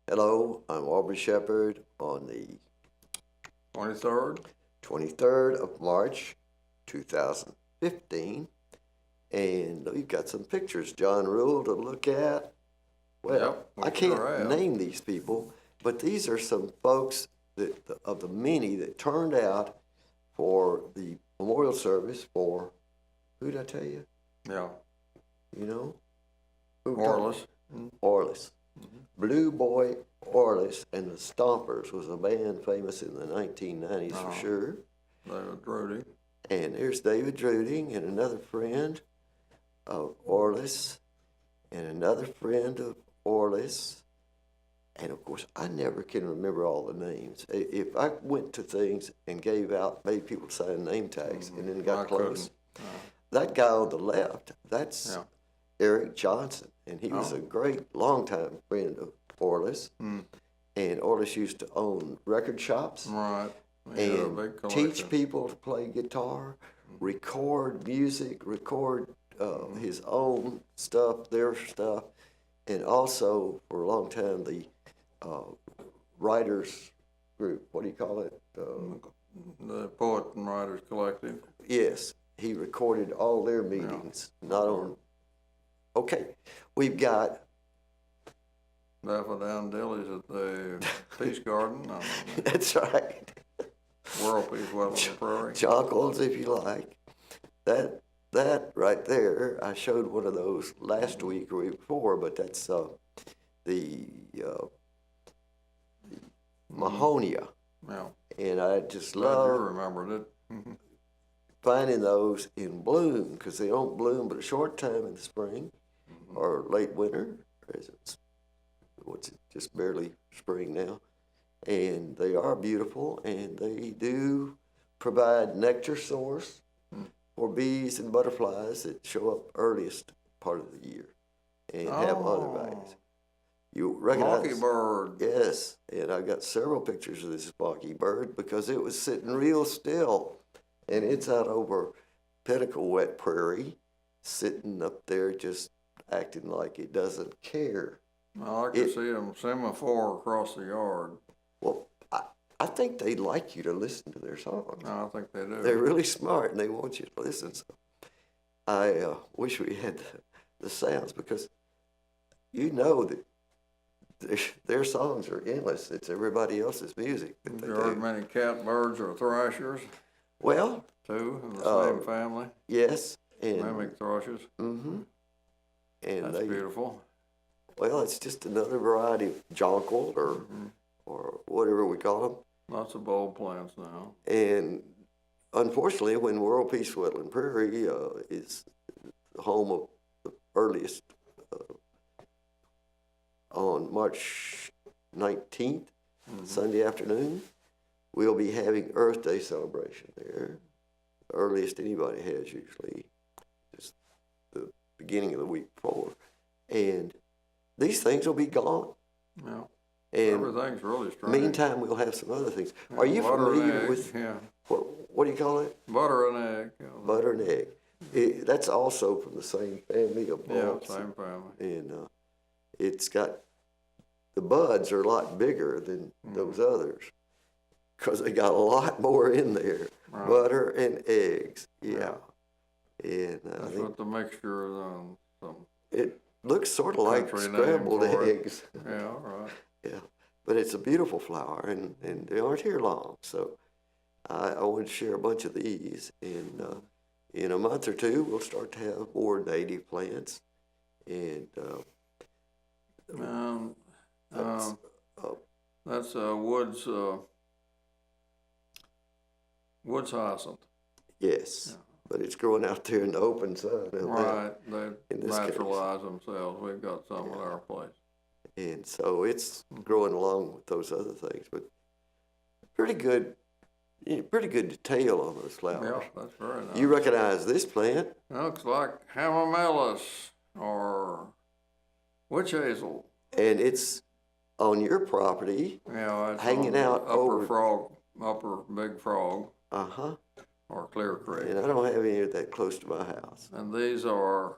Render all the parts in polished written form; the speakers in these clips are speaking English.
Hello, I'm Aubrey Shepherd on the 23rd. 23rd of March, 2015. And we've got some pictures, John Rule, to look at. Well, Yep, we I can't sure have. name these people, but these are some folks of the many that turned out for the memorial service for, who did I tell you? Yeah, You know? Who Orlis. Orlis. Blue Boy Orlis and the Stompers was a band famous in the 1990s for sure. David Drudy. And there's David Druding and another friend of Orlis and another friend of Orlis. And of course, I never can remember all the names. If I went to things and gave out, made people sign name tags and then got close, that guy on the left, that's Eric Johnson. And he was a great longtime friend of Orlis. And Orlis used to own record shops. Right. And teach people to play guitar, record music, record his own stuff, their stuff, and also for a long time the writers group. What do you call it? The Poet and Writers Collective. Yes, he recorded all their meetings. Not on. Okay, we've got Daffodillies at the Peace Garden. That's right. World Peace, Wetland Prairie. Jonkles, if you like. That right there, I showed one of those last week or week before, but that's the Mahonia. Yeah. And I just You love remembered it. finding those in bloom because they don't bloom but a short time in the spring or late winter. Just barely spring now. And they are beautiful, and they do provide nectar source for bees and butterflies that show up earliest part of the year and have other values. You recognize Mockingbird. Yes, and I got several pictures of this mockingbird because it was sitting real still, and it's out over Pinnacle Wet Prairie, sitting up there just acting like it doesn't care. I can see them semaphore across the yard. Well, I think they like you to listen to their songs. I think they do. They're really smart, and they want you to listen. So I wish we had the sounds because you know that their songs are endless. It's everybody else's music. Have you heard many catbirds or thrashers? Well, too, in the same family. Yes, and mimic thrushes. And that's beautiful. Well, it's just another variety of jonquil or whatever we call them. Lots of bulb plants now. And unfortunately, when World Peace Wetland Prairie is the home of the earliest on March 19th, Sunday afternoon, we'll be having Earth Day celebration there. The earliest anybody has usually, just the beginning of the week before. And these things will be gone. Yeah. And everything's really strange. Meantime, we'll have some other things. Yeah, Are you familiar egg, with what do you call it? Butter and egg. Yeah. Butter and egg. That's also from the same family of bulbs. Yeah, same family. And it's got, the buds are a lot bigger than those others because they got a lot more in there. Right. Butter and eggs. Yeah. And that's what the mixture is. It looks sort of like scrambled eggs. Yeah, right. Yeah, but it's a beautiful flower, and they aren't here long. So I wanted to share a bunch of these, and in a month or two, we'll start to have more native plants. And that's woods hyacinth. Yes. Yeah. But it's growing out there in the open sun. Right, they naturalize themselves. We've got some at our place. And so it's growing along with those other things. But pretty good detail on those flowers. Yeah, that's very nice. You recognize this plant? It looks like hamamelis or witch hazel. And it's on your property. Yeah, it's hanging out upper Big Frog. Or Clear Creek. And I don't have any of that close to my house. And these are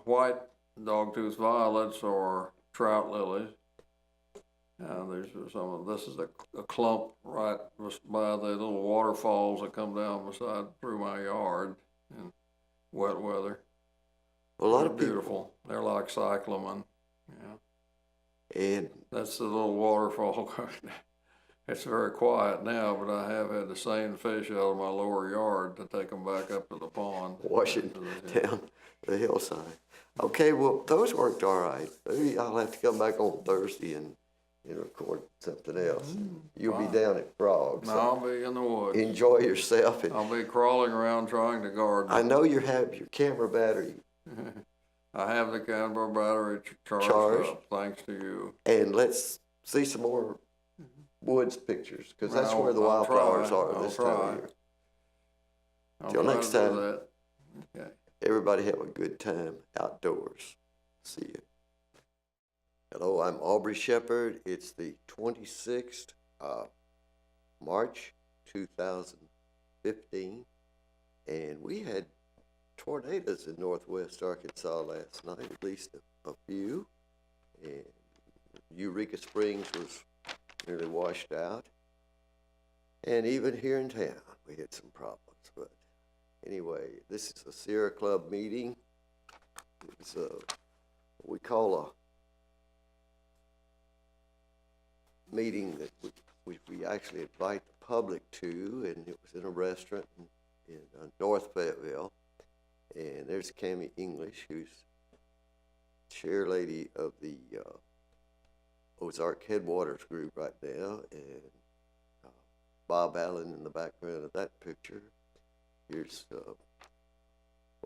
white dogtooth violets or trout lilies. This is a clump right by the little waterfalls that come down through my yard in wet weather. A lot of beautiful. They're like cyclamen, yeah. And that's the little waterfall. It's very quiet now, but I have had the same fish out of my lower yard to take them back up to the pond. Washing down the hillside. Okay, well, those worked all right. Maybe I'll have to come back on Thursday and record something else. You'll be down at Frogs. No, I'll be in the woods. Enjoy yourself. And I'll be crawling around trying to garden. I know you have your camera battery. I have the camera battery charged up, thanks to you. And let's see some more woods pictures, because that's where the wildflowers are this time of year. Till next time, okay. Everybody have a good time outdoors. See you. Hello, I'm Aubrey Shepherd. It's the 26th of March 2015, and we had tornadoes in northwest Arkansas last night, at least a few, and Eureka Springs was nearly washed out, and even here in town we had some problems. But anyway, this is a Sierra Club meeting. It's what we call a meeting that we actually invite the public to, and it was in a restaurant in North Fayetteville. And there's Cammie English, who's chair lady of the Ozark Headwaters group right now, and Bob Allen in the background of that picture. Here's,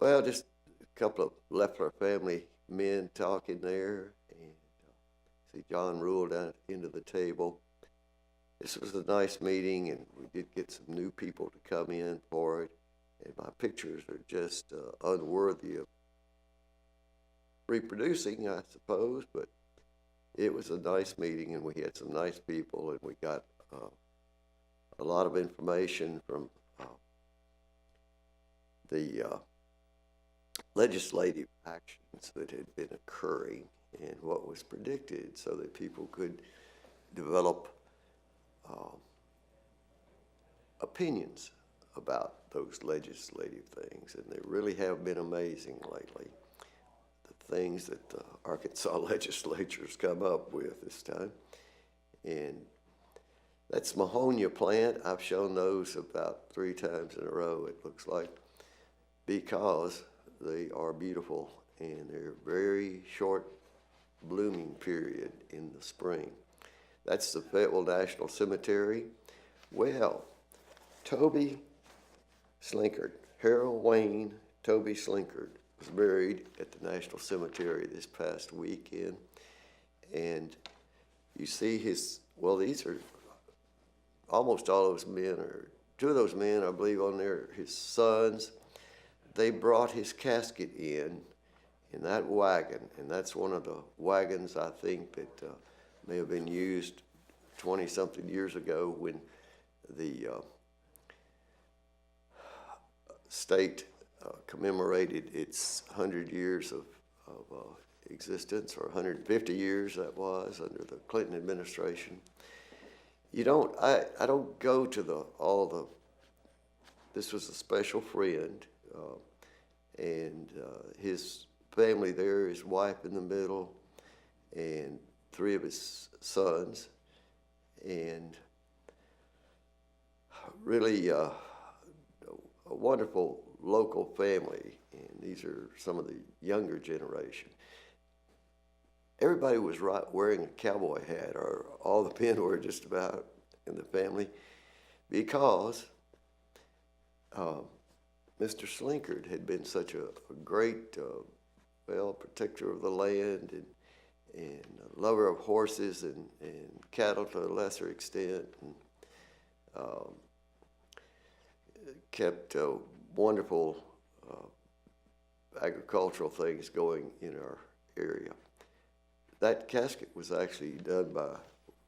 well, just a couple of Leffler family men talking there, and see John Rule down into the table. This was a nice meeting, and we did get some new people to come in for it. And my pictures are just unworthy of reproducing, I suppose, but it was a nice meeting, and we had some nice people, and we got a lot of information from the legislative actions that had been occurring and what was predicted, so that people could develop opinions about those legislative things, and they really have been amazing lately, the things that the Arkansas legislature's come up with this time. And that's Mahonia plant. I've shown those about 3 times in a row, it looks like, because they are beautiful, and they're very short blooming period in the spring. That's the Fayetteville National Cemetery. Well, Toby Slinkard, Harold Wayne Toby Slinkard, was buried at the National Cemetery this past weekend. And you see well, these are almost all those men, or 2 of those men, I believe, on there, his sons. They brought his casket in that wagon, and that's one of the wagons, I think, that may have been used 20-something years ago when the state commemorated its 100 years of existence, or 150 years that was, under the Clinton administration. I don't go to this was a special friend, and his family there, his wife in the middle, and 3 of his sons, and really a wonderful local family. And these are some of the younger generation. Everybody was wearing a cowboy hat, or all the men were just about in the family, because Mr. Slinkard had been such a great, protector of the land, and a lover of horses and cattle to a lesser extent, and kept wonderful agricultural things going in our area. That casket was actually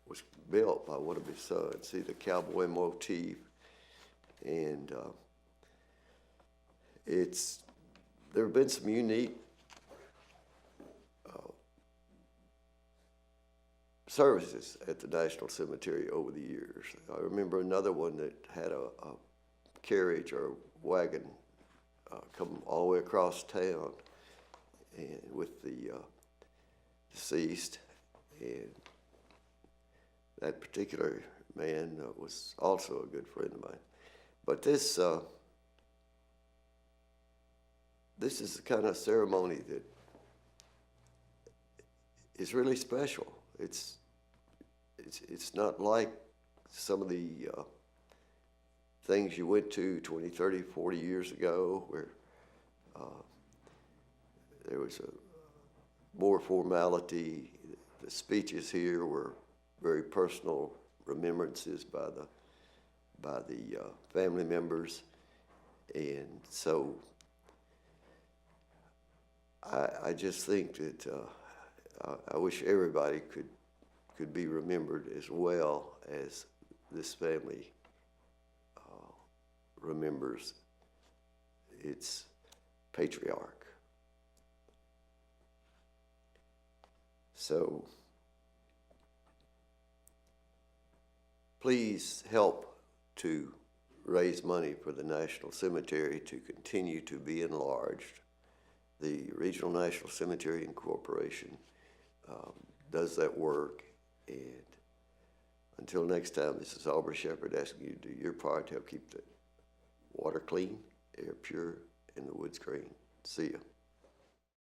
was built by one of his sons. See the cowboy motif, and there have been some unique services at the National Cemetery over the years. I remember another one that had a carriage or wagon come all the way across town and with the deceased, and that particular man was also a good friend of mine. But this is the kind of ceremony that is really special. It's not like some of the things you went to 20, 30, 40 years ago where there was more formality. The speeches here were very personal remembrances by the family members, and so I just think that I wish everybody could be remembered as well as this family remembers its patriarch. So please help to raise money for the National Cemetery to continue to be enlarged. The Regional National Cemetery Incorporation does that work, and until next time, this is Aubrey Shepherd asking you to do your part to help keep the water clean, air pure, and the woods green. See ya.